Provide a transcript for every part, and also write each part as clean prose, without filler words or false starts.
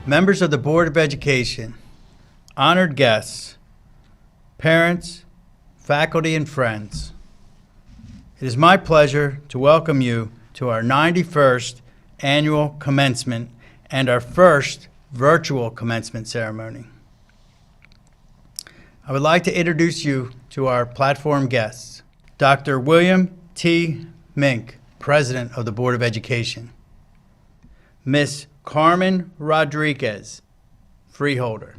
members of the Board of Education, honored guests, parents, faculty, and friends. It is my pleasure to welcome you to our 91st annual commencement and our first virtual commencement ceremony. I would like to introduce you to our platform guests. Dr. William T. Mink, President of the Board of Education. Ms. Carmen Rodriguez, Freeholder.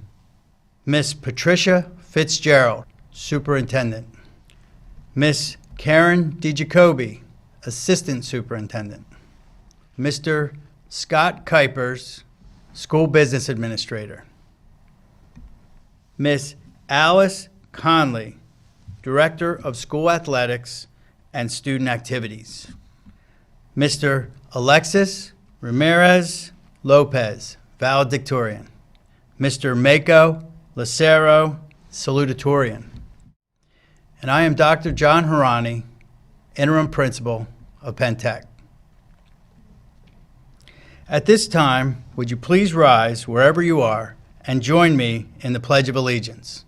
Ms. Patricia Fitzgerald, Superintendent. Ms. Karen DiGiacobi, Assistant Superintendent. Mr. Scott Kuipers, School Business Administrator. Ms. Alice Conley, Director of School Athletics and Student Activities. Mr. Alexis Ramirez Lopez, Valedictorian. Mr. Mako Lucero, Salutatorian. And I am Dr. John Harani, Interim Principal of Penn Tech. At this time, would you please rise wherever you are and join me in the Pledge of Allegiance.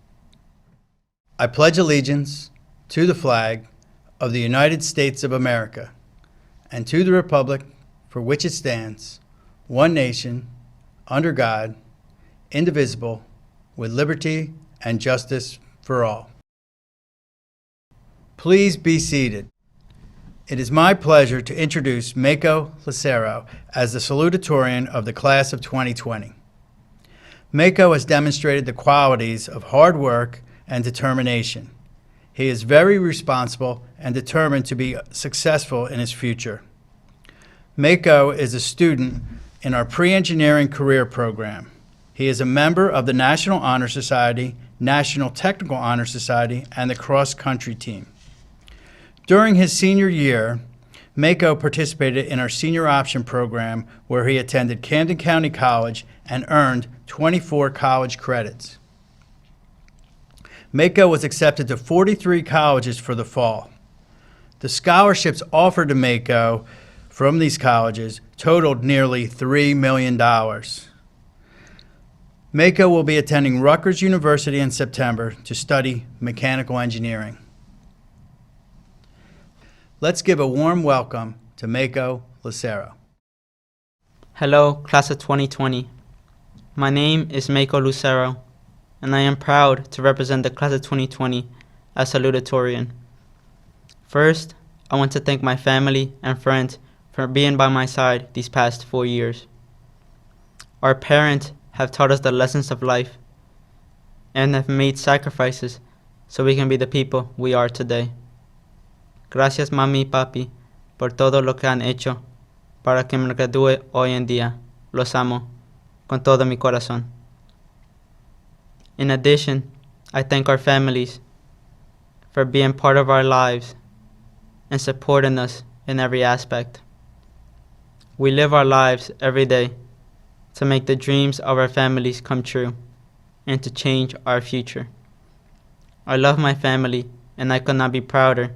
I pledge allegiance to the flag of the United States of America and to the republic for which it stands, one nation, under God, indivisible, with liberty and justice for all. Please be seated. It is my pleasure to introduce Mako Lucero as the salutatorian of the class of 2020. Mako has demonstrated the qualities of hard work and determination. He is very responsible and determined to be successful in his future. Mako is a student in our pre-engineering career program. He is a member of the National Honor Society, National Technical Honor Society, and the cross-country team. During his senior year, Mako participated in our senior option program where he attended Camden County College and earned 24 college credits. Mako was accepted to 43 colleges for the fall. The scholarships offered to Mako from these colleges totaled nearly $3 million. Mako will be attending Rutgers University in September to study mechanical engineering. Let's give a warm welcome to Mako Lucero. Hello, class of 2020. My name is Mako Lucero, and I am proud to represent the class of 2020 as salutatorian. First, I want to thank my family and friends for being by my side these past 4 years. Our parents have taught us the lessons of life and have made sacrifices so we can be the people we are today. Gracias, mami y papi, por todo lo que han hecho para que me gradúe hoy en día. Los amo con todo mi corazón. In addition, I thank our families for being part of our lives and supporting us in every aspect. We live our lives every day to make the dreams of our families come true and to change our future. I love my family and I could not be prouder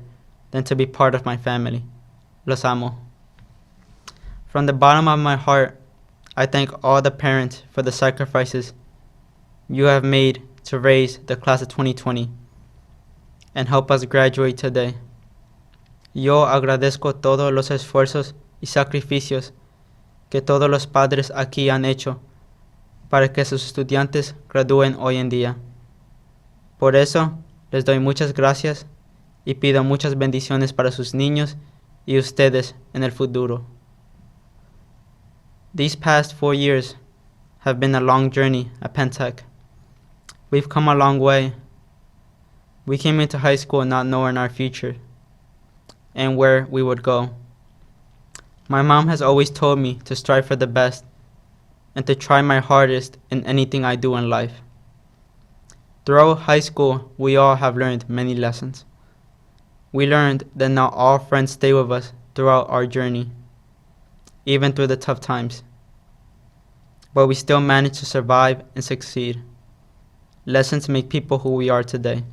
than to be part of my family. Los amo. From the bottom of my heart, I thank all the parents for the sacrifices you have made to raise the class of 2020 and help us graduate today. Yo agradezco todos los esfuerzos y sacrificios que todos los padres aquí han hecho para que sus estudiantes gradúen hoy en día. Por eso, les doy muchas gracias y pido muchas bendiciones para sus niños y ustedes en el futuro. These past 4 years have been a long journey at Penn Tech. We've come a long way. We came into high school not knowing our future and where we would go. My mom has always told me to strive for the best and to try my hardest in anything I do in life. Throughout high school, we all have learned many lessons. We learned that not all friends stay with us throughout our journey, even through the tough times. But we still manage to survive and succeed. Lessons make people who we are today.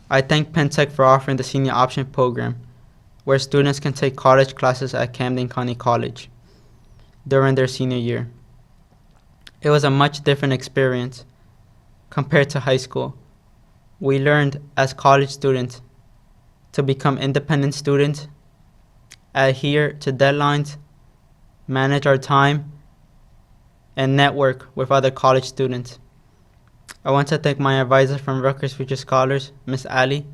I thank Penn Tech for offering the senior option program, where students can take college classes at Camden County College during their senior year. It was a much different experience compared to high school. We learned as college students to become independent students, adhere to deadlines, manage our time, and network with other college students. I want to thank my advisor from Rutgers Future Scholars, Miss Ali.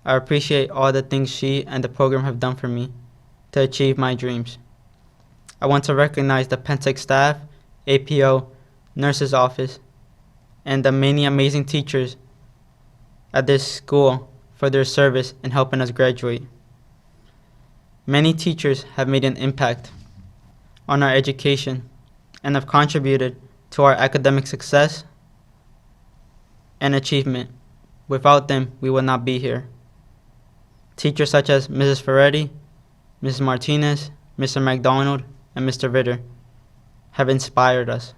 I appreciate all the things she and the program have done for me to achieve my dreams. I want to recognize the Pennsauken staff, APO, nurse's office, and the many amazing teachers at this school for their service in helping us graduate. Many teachers have made an impact on our education and have contributed to our academic success and achievement. Without them, we would not be here. Teachers such as Mrs. Ferretti, Mrs. Martinez, Mr. McDonald, and Mr. Ritter have inspired us.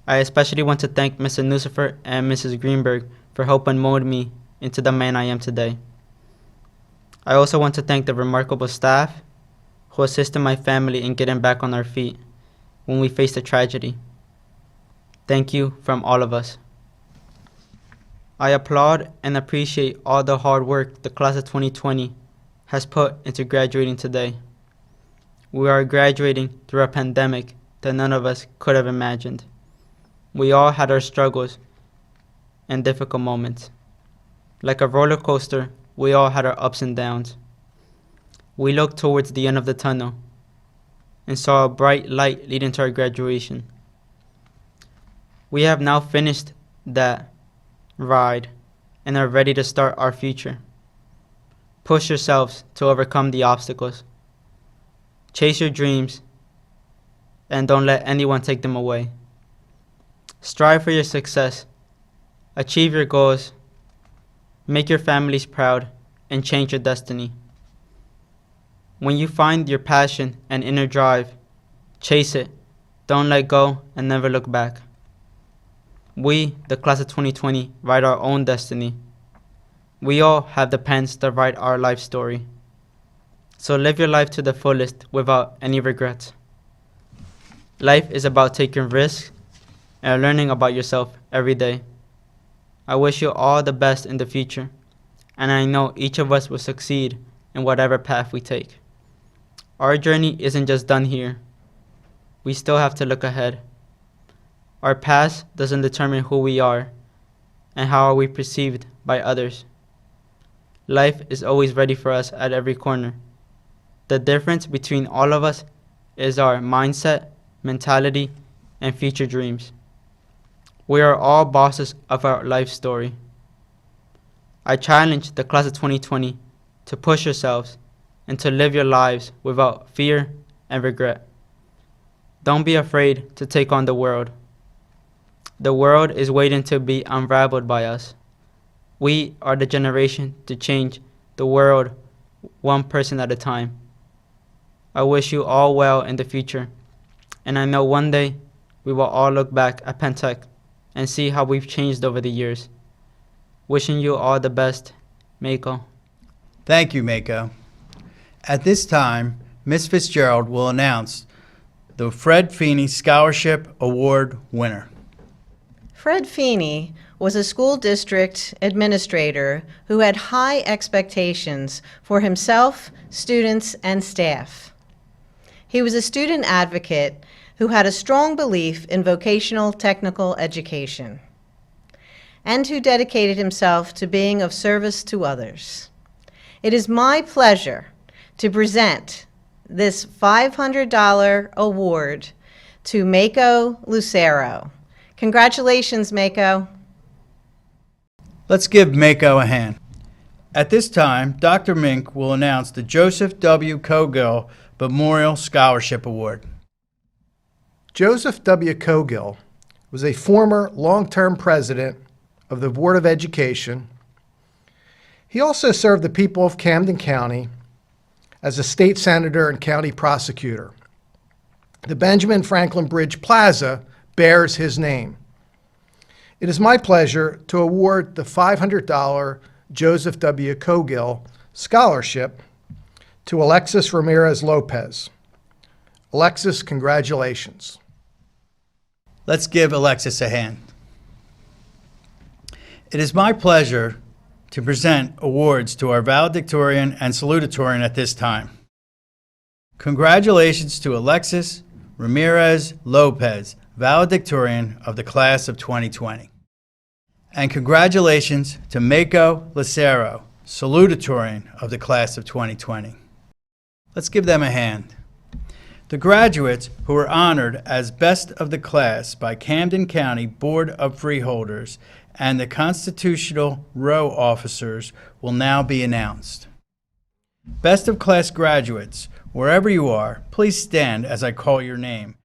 I especially want to thank Mr. Nucifer and Mrs. Greenberg for helping mold me into the man I am today. I also want to thank the remarkable staff who assisted my family in getting back on our feet when we faced a tragedy. Thank you from all of us. I applaud and appreciate all the hard work the class of 2020 has put into graduating today. We are graduating through a pandemic that none of us could have imagined. We all had our struggles and difficult moments. Like a roller coaster, we all had our ups and downs. We looked towards the end of the tunnel and saw a bright light leading to our graduation. We have now finished that ride and are ready to start our future. Push yourselves to overcome the obstacles. Chase your dreams and don't let anyone take them away. Strive for your success. Achieve your goals. Make your families proud and change your destiny. When you find your passion and inner drive, chase it. Don't let go and never look back. We, the class of 2020, write our own destiny. We all have the pens that write our life story. So live your life to the fullest without any regrets. Life is about taking risks and learning about yourself every day. I wish you all the best in the future, and I know each of us will succeed in whatever path we take. Our journey isn't just done here. We still have to look ahead. Our past doesn't determine who we are and how are we perceived by others. Life is always ready for us at every corner. The difference between all of us is our mindset, mentality, and future dreams. We are all bosses of our life story. I challenge the class of 2020 to push yourselves and to live your lives without fear and regret. Don't be afraid to take on the world. The world is waiting to be unraveled by us. We are the generation to change the world one person at a time. I wish you all well in the future, and I know one day we will all look back at Pennsauken and see how we've changed over the years. Wishing you all the best, Mako. Thank you, Mako. At this time, Ms. Fitzgerald will announce the Fred Feeney Scholarship Award winner. Fred Feeney was a school district administrator who had high expectations for himself, students, and staff. He was a student advocate who had a strong belief in vocational technical education and who dedicated himself to being of service to others. It is my pleasure to present this $500 award to Mako Lucero. Congratulations, Mako. Let's give Mako a hand. At this time, Dr. Mink will announce the Joseph W. Cogill Memorial Scholarship Award. Joseph W. Cogill was a former long-term president of the Board of Education. He also served the people of Camden County as a state senator and county prosecutor. The Benjamin Franklin Bridge Plaza bears his name. It is my pleasure to award the $500 Joseph W. Cogill Scholarship to Alexis Ramirez Lopez. Alexis, congratulations. Let's give Alexis a hand. It is my pleasure to present awards to our valedictorian and salutatorian at this time. Congratulations to Alexis Ramirez Lopez, valedictorian of the class of 2020. And congratulations to Mako Lucero, salutatorian of the class of 2020. Let's give them a hand. The graduates who were honored as best of the class by Camden County Board of Freeholders and the Constitutional Row officers will now be announced. Best of class graduates, wherever you are, please stand as I call your name.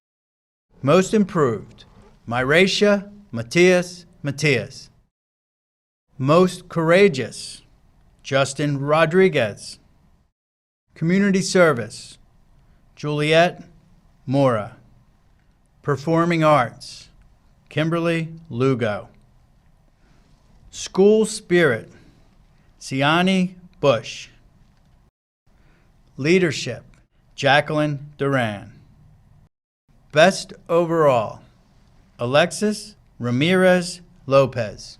Most improved, Myracia Matias. Most courageous, Justin Rodriguez. Community service, Juliet Mora. Performing arts, Kimberly Lugo. School spirit, Siani Bush. Leadership, Jacqueline Duran. Best overall, Alexis Ramirez Lopez.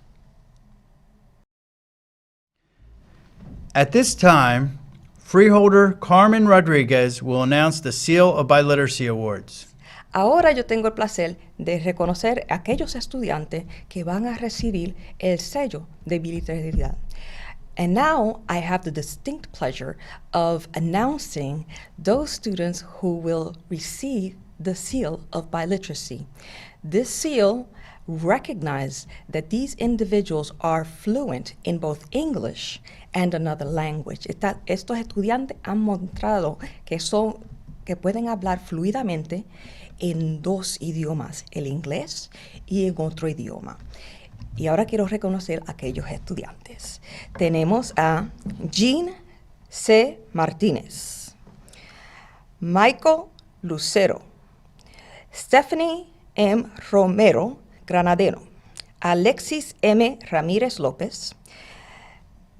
At this time, Freeholder Carmen Rodriguez will announce the Seal of Biliteracy Awards. Ahora yo tengo el placer de reconocer a aquellos estudiantes que van a recibir el sello de biliteralidad. And now I have the distinct pleasure of announcing those students who will receive the Seal of Biliteracy. This seal recognizes that these individuals are fluent in both English and another language. Estos estudiantes han mostrado que pueden hablar fluidamente en dos idiomas, el inglés y en otro idioma. Y ahora quiero reconocer a aquellos estudiantes. Tenemos a Jean C. Martínez, Michael Lucero, Stephanie M. Romero Granadero, Alexis M. Ramírez López,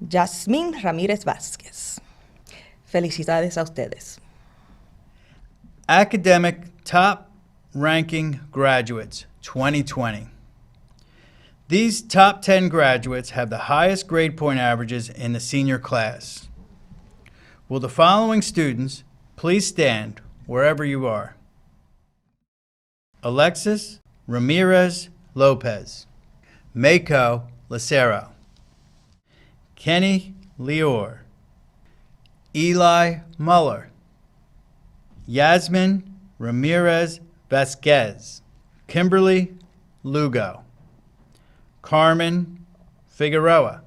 Yasmín Ramírez Vázquez. Felicidades a ustedes. Academic Top Ranking Graduates 2020. These top 10 graduates have the highest grade point averages in the senior class. Will the following students please stand wherever you are? Alexis Ramirez Lopez, Mako Lucero, Kenny Lior, Eli Muller, Yasmin Ramirez Vasquez, Kimberly Lugo, Carmen Figueroa,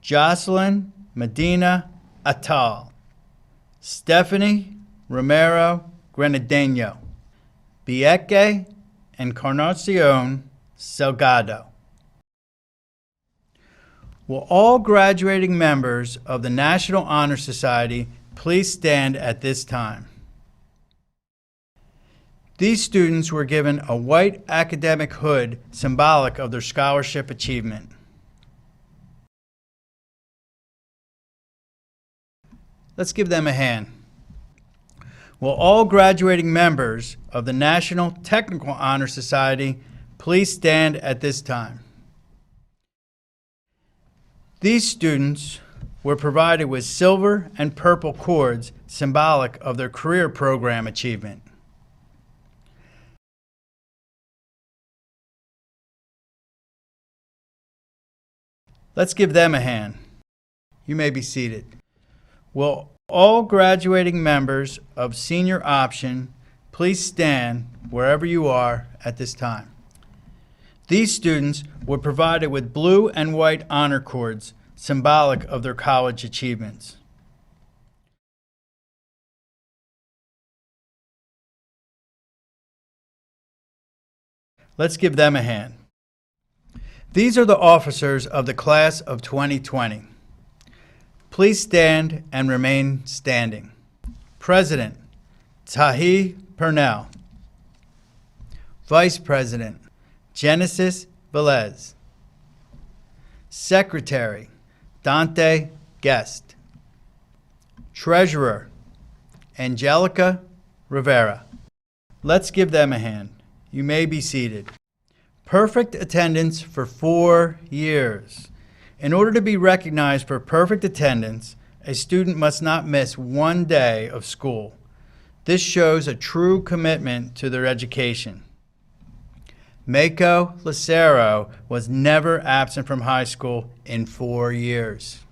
Jocelyn Medina Atal, Stephanie Romero Granadeno, Bieke Encarnacion Salgado. Will all graduating members of the National Honor Society please stand at this time? These students were given a white academic hood symbolic of their scholarship achievement. Let's give them a hand. Will all graduating members of the National Technical Honor Society please stand at this time? These students were provided with silver and purple cords symbolic of their career program achievement. Let's give them a hand. You may be seated. Will all graduating members of Senior Option please stand wherever you are at this time? These students were provided with blue and white honor cords symbolic of their college achievements. Let's give them a hand. These are the officers of the class of 2020. Please stand and remain standing. President, Tahi Purnell. Vice President, Genesis Velez. Secretary, Dante Guest. Treasurer, Angelica Rivera. Let's give them a hand. You may be seated. perfect attendance for 4 years. In order to be recognized for perfect attendance, a student must not miss one day of school. This shows a true commitment to their education. Mako Lucero was never absent from high school in 4 years.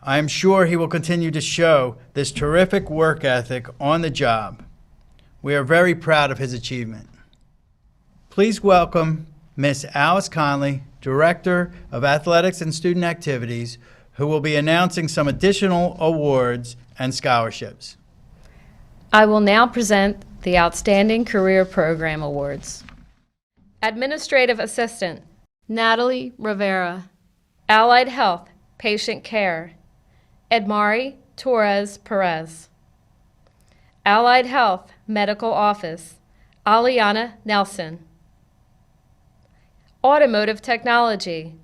I am sure he will continue to show this terrific work ethic on the job. We are very proud of his achievement. Please welcome Miss Alice Conley, Director of Athletics and Student Activities, who will be announcing some additional awards and scholarships. I will now present the Outstanding Career Program Awards. Administrative Assistant, Natalie Rivera, Allied Health, Patient Care, Edmari Torres Perez. Allied Health, Medical Office, Aliana Nelson. Automotive Technology,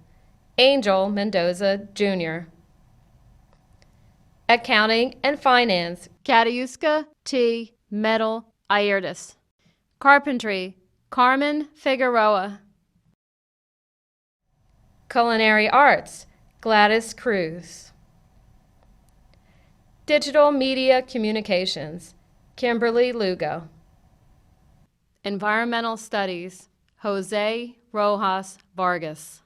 Angel Mendoza, Jr. Accounting and Finance, Katiuska T. Metal Ayrtis. Carpentry, Carmen Figueroa. Culinary Arts, Gladys Cruz. Digital Media Communications, Kimberly Lugo. Environmental Studies, Jose Rojas Vargas.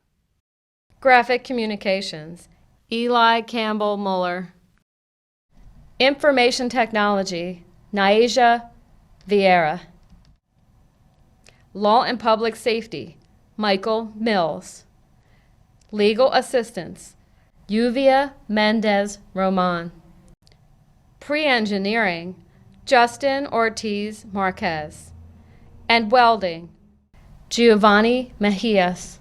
Graphic Communications, Eli Campbell Muller. Information Technology, Naija Vieira. Law and Public Safety, Michael Mills. Legal Assistance, Yuvia Mendez Roman. Pre-Engineering, Justin Ortiz Marquez. And Welding, Giovanni Mejias.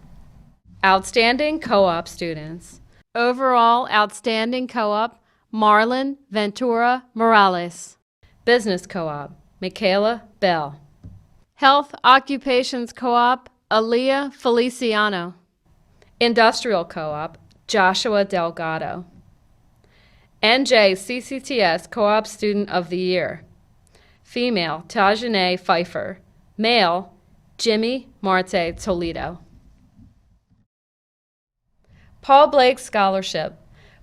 Outstanding Co-op Students, Overall Outstanding Co-op, Marlon Ventura Morales. Business Co-op, Michaela Bell. Health Occupations Co-op, Aaliyah Feliciano. Industrial Co-op, Joshua Delgado. NJ CCTS Co-op Student of the Year. Female, Tajane Pfeiffer. Male, Jimmy Marte Toledo. Paul Blake Scholarship.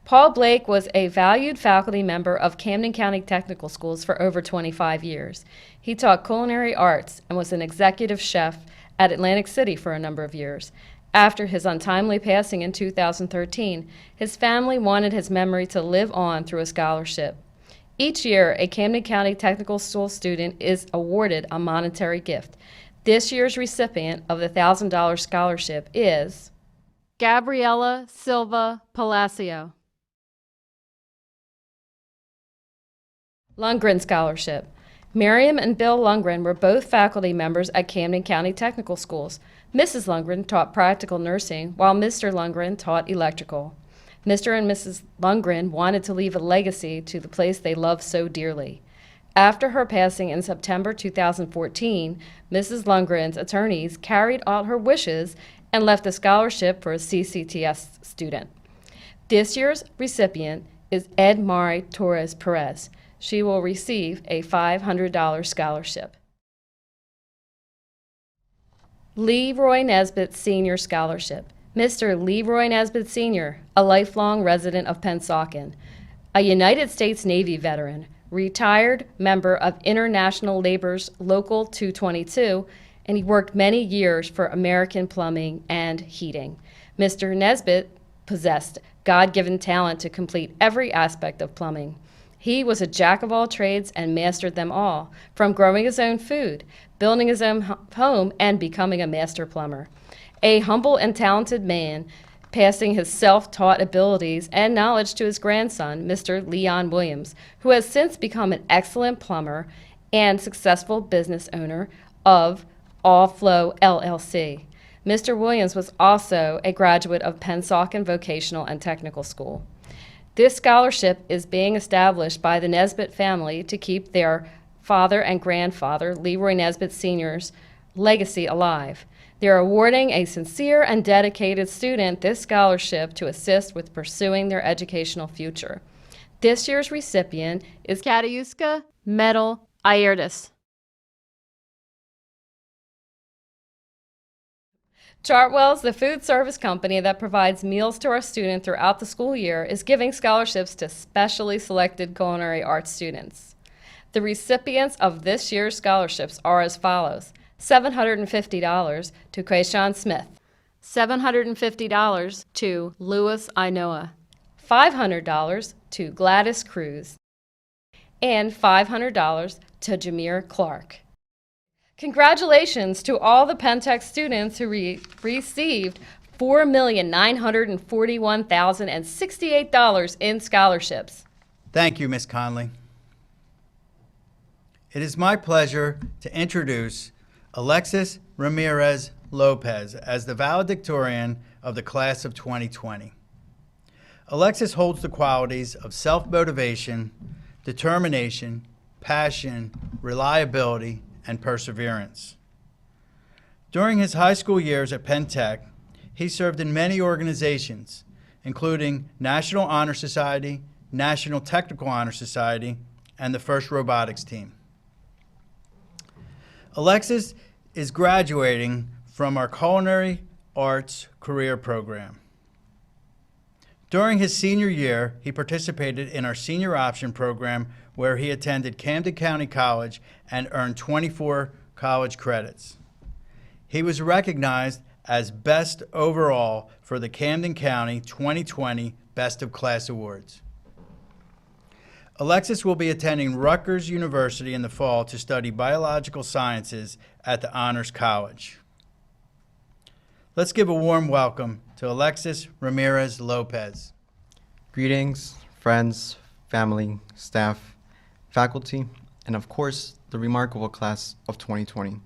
Paul Blake was a valued faculty member of Camden County Technical Schools for over 25 years. He taught culinary arts and was an executive chef at Atlantic City for a number of years. After his untimely passing in 2013, his family wanted his memory to live on through a scholarship. Each year, a Camden County Technical School student is awarded a monetary gift. This year's recipient of the $1,000 scholarship is Gabriela Silva Palacio. Lundgren Scholarship. Miriam and Bill Lundgren were both faculty members at Camden County Technical Schools. Mrs. Lundgren taught practical nursing, while Mr. Lundgren taught electrical. Mr. and Mrs. Lundgren wanted to leave a legacy to the place they loved so dearly. After her passing in September 2014, Mrs. Lundgren's attorneys carried out her wishes and left a scholarship for a CCTS student. This year's recipient is Edmari Torres Perez. She will receive a $500 scholarship. Leroy Nesbitt Senior Scholarship. Mr. Leroy Nesbitt Sr., a lifelong resident of Pennsauken, a United States Navy veteran, retired member of International Labor's Local 222, and he worked many years for American Plumbing and Heating. Mr. Nesbitt possessed God-given talent to complete every aspect of plumbing. He was a jack of all trades and mastered them all, from growing his own food, building his own home, and becoming a master plumber. A humble and talented man, passing his self-taught abilities and knowledge to his grandson, Mr. Leon Williams, who has since become an excellent plumber and successful business owner of All Flow LLC. Mr. Williams was also a graduate of Pennsauken Vocational and Technical School. This scholarship is being established by the Nesbitt family to keep their father and grandfather, Leroy Nesbitt Sr.'s legacy alive. They're awarding a sincere and dedicated student this scholarship to assist with pursuing their educational future. This year's recipient is Katiuska Metal Ayrtis. Chartwell's, the food service company that provides meals to our students throughout the school year, is giving scholarships to specially selected culinary arts students. The recipients of this year's scholarships are as follows: $750 to Krayshawn Smith, $750 to Louis Inoa, $500 to Gladys Cruz, and $500 to Jameer Clark. Congratulations to all the Penntech students who received $4,941,068 in scholarships. Thank you, Ms. Conley. It is my pleasure to introduce Alexis Ramirez Lopez as the valedictorian of the class of 2020. Alexis holds the qualities of self-motivation, determination, passion, reliability, and perseverance. During his high school years at Penntech, he served in many organizations, including National Honor Society, National Technical Honor Society, and the First Robotics Team. Alexis is graduating from our Culinary Arts Career Program. During his senior year, he participated in our Senior Option Program, where he attended Camden County College and earned 24 college credits. He was recognized as Best Overall for the Camden County 2020 Best of Class Awards. Alexis will be attending Rutgers University in the fall to study biological sciences at the Honors College. Let's give a warm welcome to Alexis Ramirez Lopez. Greetings, friends, family, staff, faculty, and of course, the remarkable class of 2020.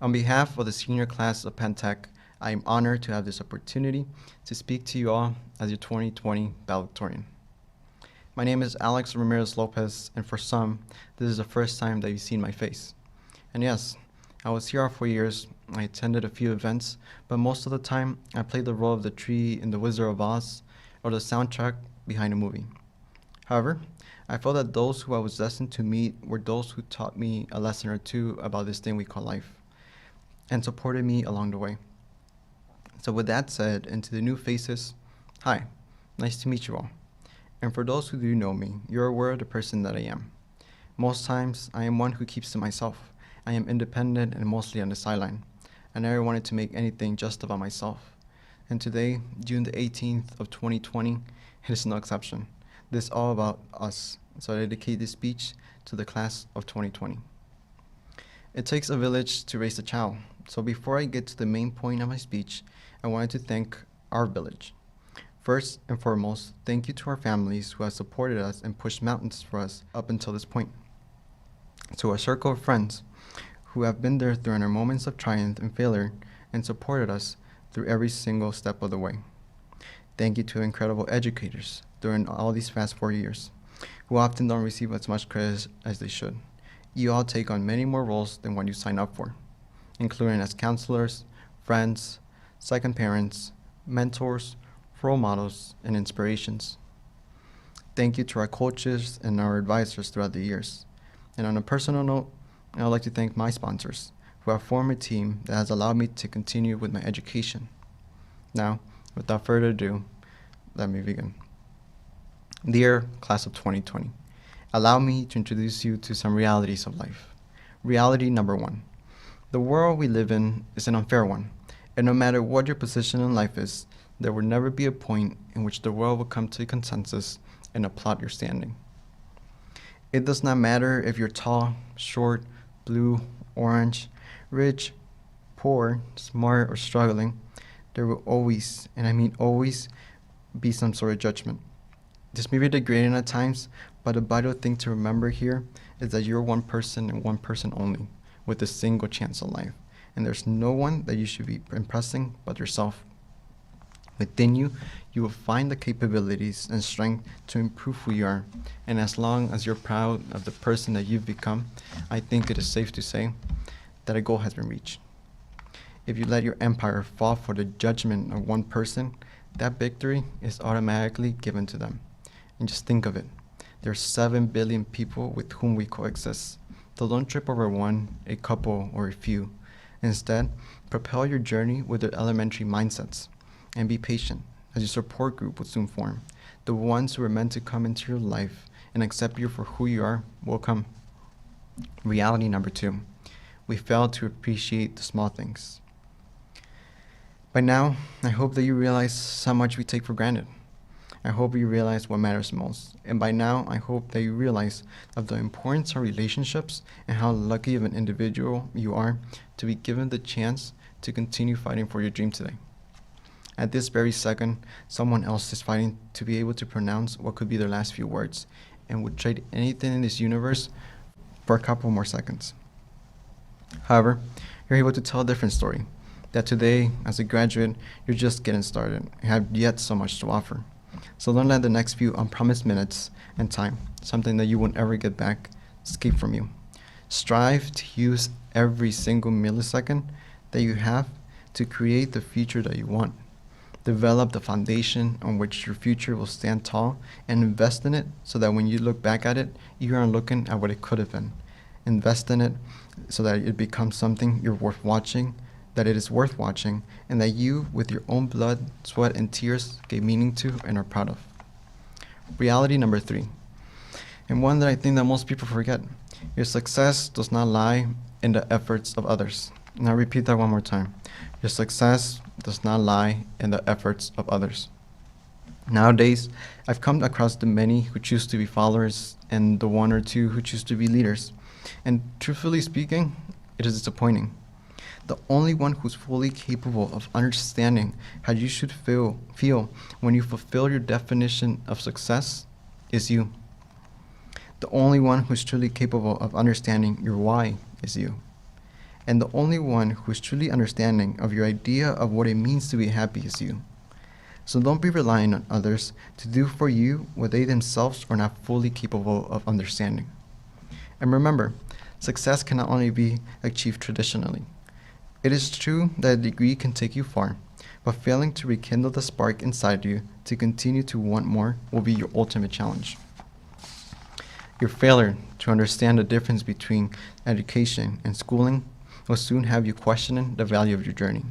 On behalf of the senior class of Penntech, I am honored to have this opportunity to speak to you all as your 2020 valedictorian. My name is Alex Ramirez Lopez, and for some, this is the first time that you've seen my face. And yes, I was here for years. I attended a few events, but most of the time, I played the role of the tree in The Wizard of Oz or the soundtrack behind a movie. However, I felt that those who I was destined to meet were those who taught me a lesson or two about this thing we call life and supported me along the way. So with that said, and to the new faces, hi, nice to meet you all. And for those who do know me, you're aware of the person that I am. Most times, I am one who keeps to myself. I am independent and mostly on the sideline. I never wanted to make anything just about myself. And today, June the 18th of 2020, it is no exception. This is all about us, so I dedicate this speech to the class of 2020. It takes a village to raise a child, so before I get to the main point of my speech, I wanted to thank our village. First and foremost, thank you to our families who have supported us and pushed mountains for us up until this point. To our circle of friends who have been there during our moments of triumph and failure and supported us through every single step of the way. Thank you to incredible educators during all these past 4 years, who often don't receive as much credit as they should. You all take on many more roles than what you sign up for, including as counselors, friends, second parents, mentors, role models, and inspirations. Thank you to our coaches and our advisors throughout the years. And on a personal note, I would like to thank my sponsors, who have formed a team that has allowed me to continue with my education. Now, without further ado, let me begin. Dear class of 2020, allow me to introduce you to some realities of life. Reality number one, the world we live in is an unfair one, and no matter what your position in life is, there will never be a point in which the world will come to a consensus and applaud your standing. It does not matter if you're tall, short, blue, orange, rich, poor, smart, or struggling. There will always, and I mean always, be some sort of judgment. This may be degrading at times, but the vital thing to remember here is that you're one person and one person only, with a single chance at life. And there's no one that you should be impressing but yourself. Within you, you will find the capabilities and strength to improve who you are. And as long as you're proud of the person that you've become, I think it is safe to say that a goal has been reached. If you let your empire fall for the judgment of one person, that victory is automatically given to them. And just think of it. There are 7 billion people with whom we coexist. So don't trip over one, a couple, or a few. Instead, propel your journey with the elementary mindsets and be patient as your support group will soon form. The ones who are meant to come into your life and accept you for who you are will come. Reality number 2. We fail to appreciate the small things. By now, I hope that you realize how much we take for granted. I hope you realize what matters most. And by now, I hope that you realize of the importance of relationships and how lucky of an individual you are to be given the chance to continue fighting for your dream today. At this very second, someone else is fighting to be able to pronounce what could be their last few words and would trade anything in this universe for a couple more seconds. However, you're able to tell a different story, that today, as a graduate, you're just getting started and have yet so much to offer. So don't let the next few unpromised minutes and time, something that you won't ever get back, escape from you. Strive to use every single millisecond that you have to create the future that you want. Develop the foundation on which your future will stand tall and invest in it so that when you look back at it, you aren't looking at what it could have been. Invest in it so that it becomes something you're worth watching, that it is worth watching, and that you, with your own blood, sweat, and tears, gave meaning to and are proud of. Reality number 3, and one that I think that most people forget. Your success does not lie in the efforts of others. And I'll repeat that one more time. Your success does not lie in the efforts of others. Nowadays, I've come across the many who choose to be followers and the 1 or 2 who choose to be leaders. And truthfully speaking, it is disappointing. The only one who's fully capable of understanding how you should feel when you fulfill your definition of success is you. The only one who's truly capable of understanding your why is you. And the only one who's truly understanding of your idea of what it means to be happy is you. So don't be relying on others to do for you what they themselves are not fully capable of understanding. And remember, success cannot only be achieved traditionally. It is true that a degree can take you far, but failing to rekindle the spark inside you to continue to want more will be your ultimate challenge. Your failure to understand the difference between education and schooling will soon have you questioning the value of your journey.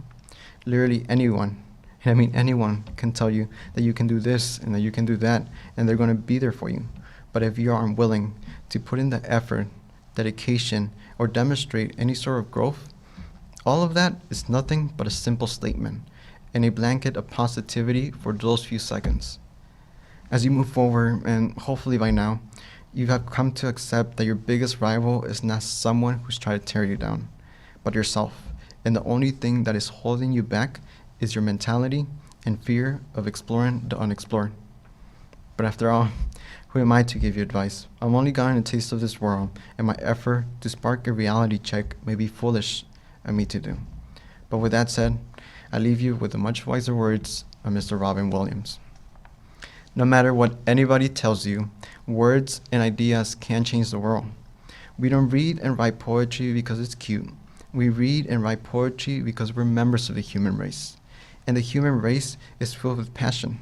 Literally anyone, and I mean anyone, can tell you that you can do this and that you can do that, and they're going to be there for you. But if you are unwilling to put in the effort, dedication, or demonstrate any sort of growth, all of that is nothing but a simple statement and a blanket of positivity for those few seconds. As you move forward, and hopefully by now, you have come to accept that your biggest rival is not someone who's trying to tear you down, but yourself. And the only thing that is holding you back is your mentality and fear of exploring the unexplored. But after all, who am I to give you advice? I'm only gotten a taste of this world, and my effort to spark a reality check may be foolish of me to do. But with that said, I leave you with the much wiser words of Mr. Robin Williams. No matter what anybody tells you, words and ideas can change the world. We don't read and write poetry because it's cute. We read and write poetry because we're members of the human race. And the human race is filled with passion.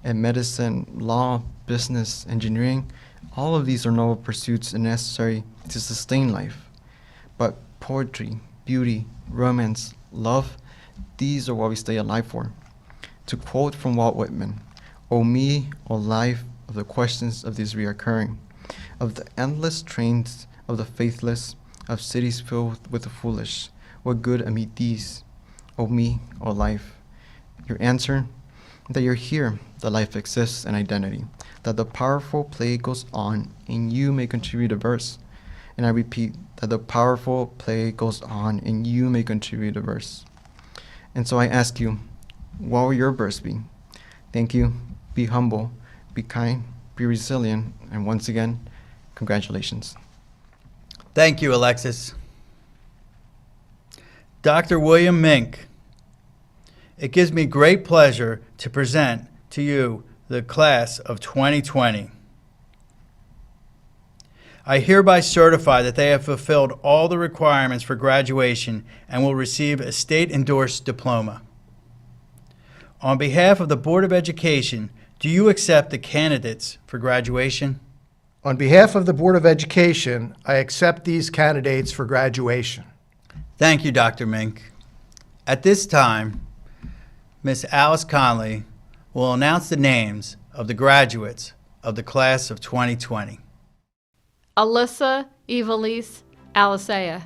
And medicine, law, business, engineering, all of these are noble pursuits and necessary to sustain life. But poetry, beauty, romance, love, these are what we stay alive for. To quote from Walt Whitman, "O me, O life, of the questions of these reoccurring, of the endless trains of the faithless, of cities filled with the foolish, what good amid these? O me, O life." Your answer? That you're here, that life exists in identity, that the powerful play goes on, and you may contribute a verse. And I repeat, that the powerful play goes on, and you may contribute a verse. And so I ask you, what will your verse be? Thank you. Be humble, be kind, be resilient, and once again, congratulations. Thank you, Alexis. Dr. William Mink, it gives me great pleasure to present to you the class of 2020. I hereby certify that they have fulfilled all the requirements for graduation and will receive a state-endorsed diploma. On behalf of the Board of Education, do you accept the candidates for graduation? On behalf of the Board of Education, I accept these candidates for graduation. Thank you, Dr. Mink. At this time, Ms. Alice Conley will announce the names of the graduates of the class of 2020. Alyssa Evelise Alisea,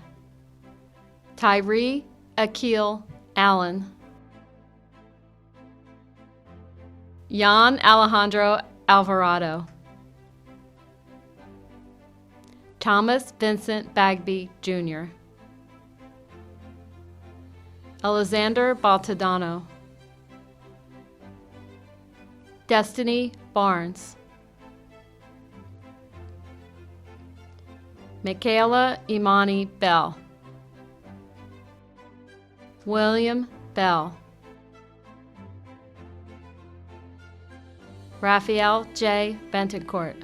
Tyree Akil Allen, Jan Alejandro Alvarado, Thomas Vincent Bagby Jr., Alexander Baltadano, Destiny Barnes, Michaela Imani Bell, William Bell, Raphael J. Bentoncourt,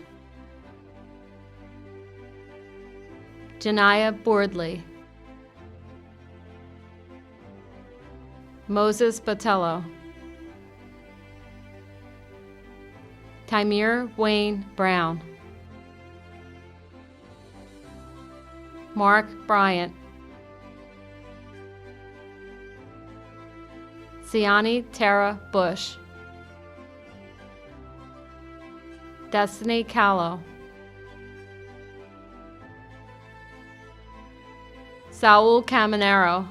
Janiyah Boardley, Moses Botello, Tymir Wayne Brown, Mark Bryant, Siani Tara Bush, Destiny Callow, Saul Caminero,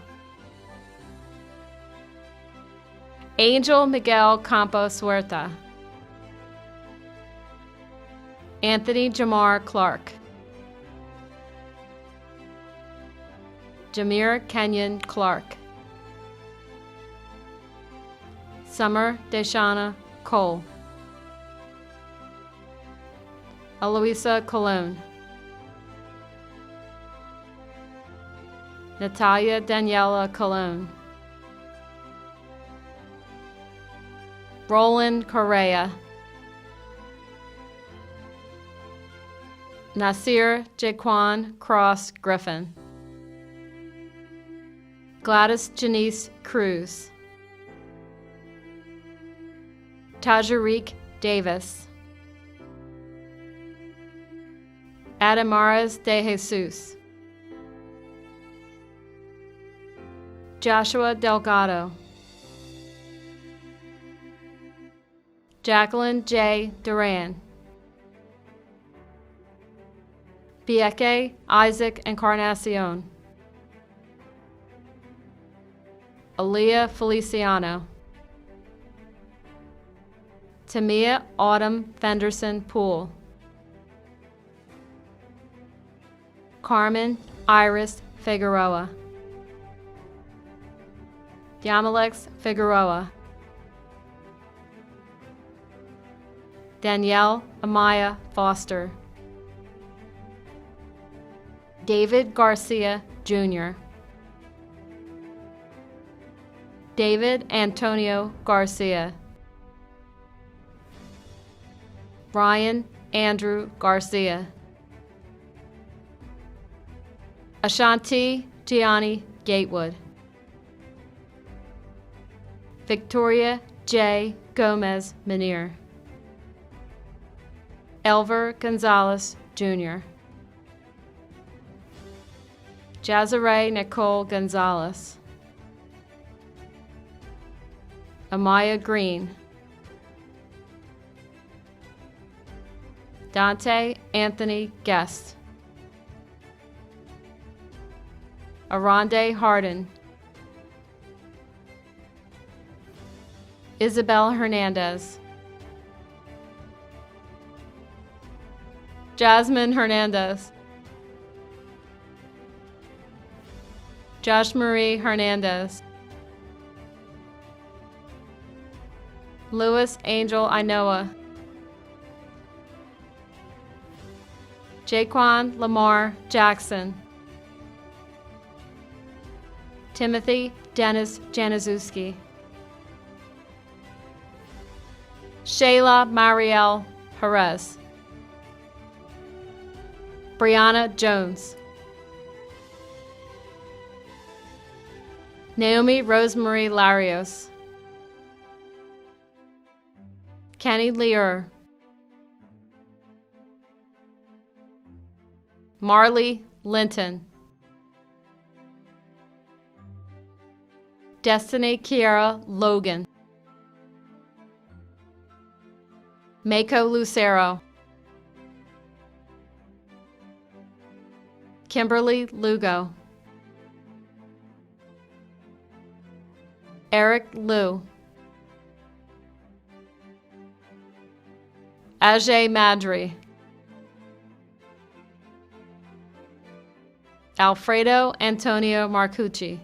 Angel Miguel Campos Huerta, Anthony Jamar Clark, Jameer Kenyon Clark, Summer Deshana Cole, Eloisa Colon, Natalia Daniela Colon, Roland Correa, Nasir Jaquan Cross Griffin, Gladys Janice Cruz, Tajariq Davis, Adamares de Jesus, Joshua Delgado, Jacqueline J. Duran, Bieke Isaac Encarnacion, Aaliyah Feliciano, Tamia Autumn Fenderson Poole, Carmen Iris Figueroa, Yamalex Figueroa, Danielle Amaya Foster, David Garcia Jr., David Antonio Garcia, Ryan Andrew Garcia, Ashanti Gianni Gatewood, Victoria J. Gomez Munir, Elver Gonzalez Jr., Jazare Nicole Gonzalez, Amaya Green, Dante Anthony Guest, Aronde Harden, Isabel Hernandez, Jasmine Hernandez, Josh Marie Hernandez, Louis Angel Inoa, Jaquan Lamar Jackson, Timothy Dennis Januszewski, Shayla Marielle Perez, Brianna Jones, Naomi Rosemary Larios, Kenny Lear, Marley Linton, Destiny Kiara Logan, Mako Lucero, Kimberly Lugo, Eric Liu, Ajay Madri, Alfredo Antonio Marcucci,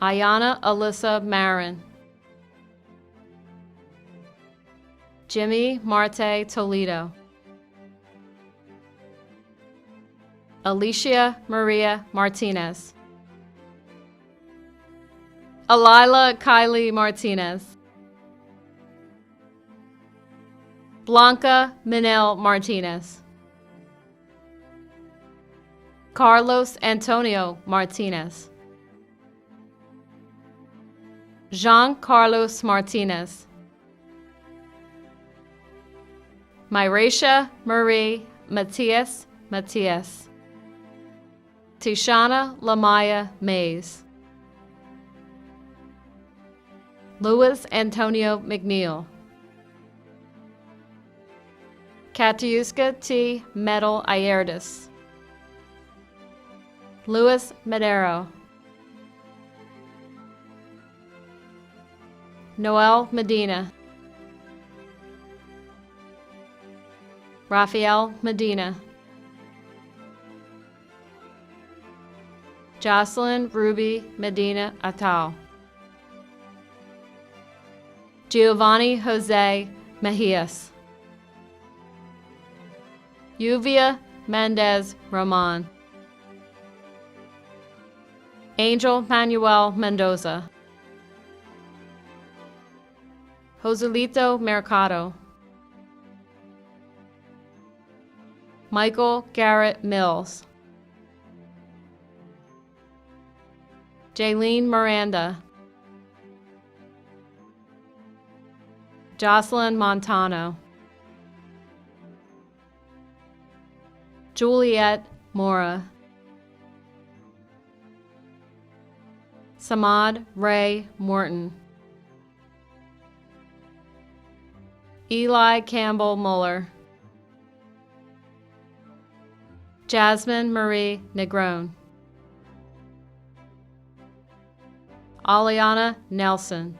Ayana Alyssa Marin, Jimmy Marte Toledo, Alicia Maria Martinez, Alila Kylie Martinez, Blanca Minel Martinez, Carlos Antonio Martinez, Jean Carlos Martinez, Myracia Marie Matias Matias, Tishana Lamaya Mays, Luis Antonio McNeil, Katiuska T. Metal Ayerdes, Luis Madero, Noel Medina, Rafael Medina, Jocelyn Ruby Medina Atal, Giovanni Jose Mejias, Yuvia Mendez Roman, Angel Manuel Mendoza, Joselito Mercado, Michael Garrett Mills, Jaylene Miranda, Jocelyn Montano, Juliet Mora, Samad Ray Morton, Eli Campbell Muller, Jasmine Marie Negron, Aliana Nelson,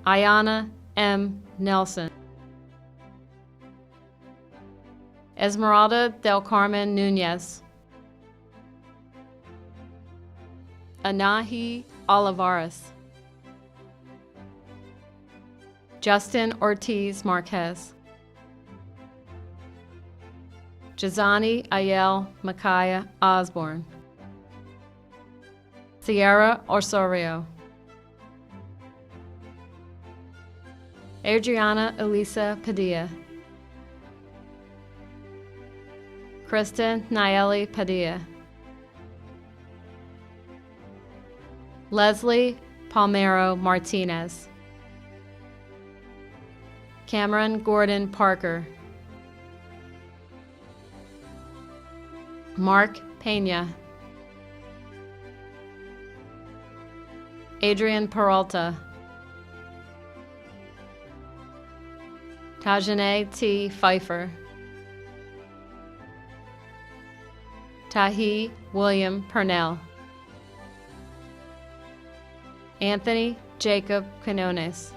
Ayana M. Nelson, Esmeralda del Carmen Nunez, Anahi Olivares, Justin Ortiz Marquez, Jazani Ayel Makaya Osborne, Sierra Osorio, Adriana Elisa Padilla, Kristen Nayeli Padilla, Leslie Palmero Martinez, Cameron Gordon Parker, Mark Pena, Adrian Peralta, Tajane T. Pfeiffer, Tahi William Purnell, Anthony Jacob Quinones,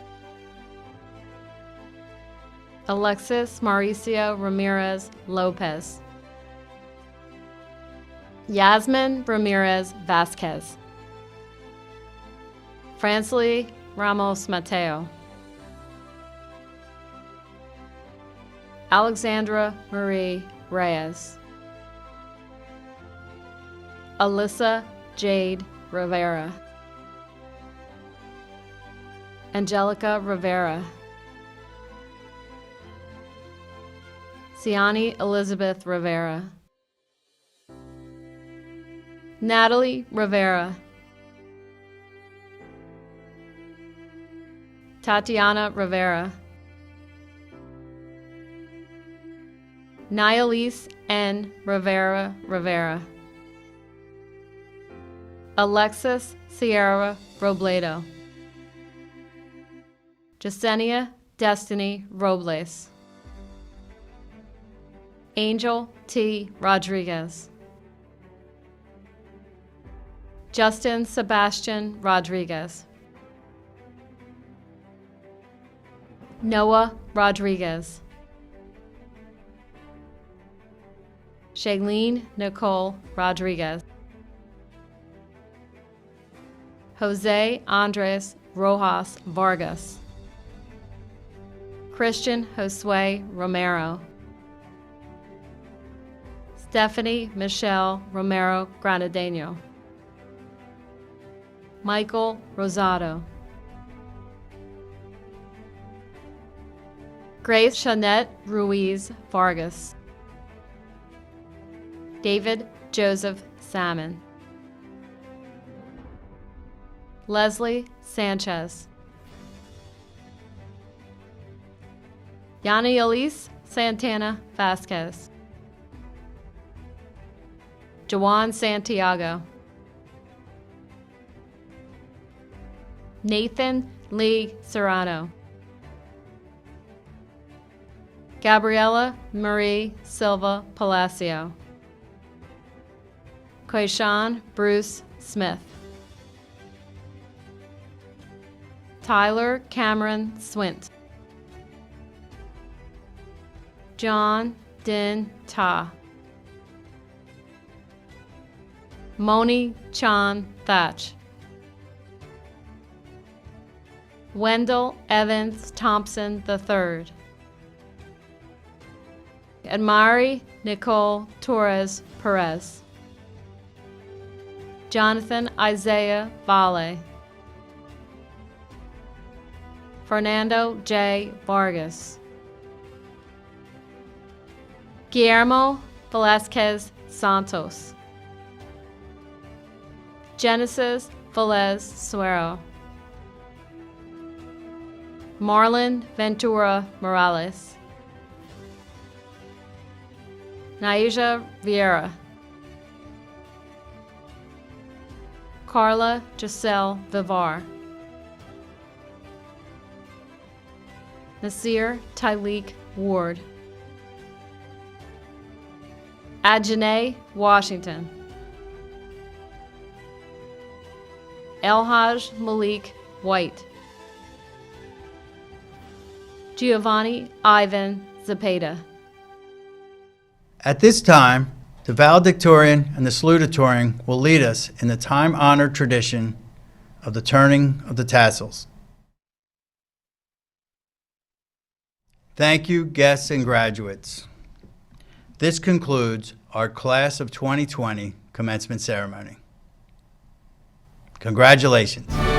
Alexis Mauricio Ramirez Lopez, Yasmin Ramirez Vasquez, Francely Ramos Mateo, Alexandra Marie Reyes, Alyssa Jade Rivera, Angelica Rivera, Siani Elizabeth Rivera, Natalie Rivera, Tatiana Rivera, Nialise N. Rivera Rivera, Alexis Sierra Robledo. Jasenia Destiny Robles. Angel T. Rodriguez. Justin Sebastian Rodriguez. Noah Rodriguez. Shailene Nicole Rodriguez. Jose Andres Rojas Vargas. Christian Josue Romero. Stephanie Michelle Romero Granadeno. Michael Rosado. Grace Shanette Ruiz Vargas. David Joseph Salmon. Leslie Sanchez. Yana Elise Santana Vasquez. Jawan Santiago. Nathan Lee Serrano. Gabriela Marie Silva Palacio. Quayshawn Bruce Smith. Tyler Cameron Swint. John Din Ta. Moni Chan Thatch. Wendell Evans Thompson III. Admari Nicole Torres Perez. Jonathan Isaiah Vale. Fernando J. Vargas. Guillermo Velasquez Santos. Genesis Velez Suero. Marlon Ventura Morales. Naija Vieira. Carla Giselle Vivar. Nasir Tyleek Ward. Adjanae Washington. Elhaj Malik White. Giovanni Ivan Zapata. At this time, the valedictorian and the salutatorian will lead us in the time-honored tradition of the turning of the tassels. Thank you, guests and graduates. This concludes our Class of 2020 commencement ceremony. Congratulations.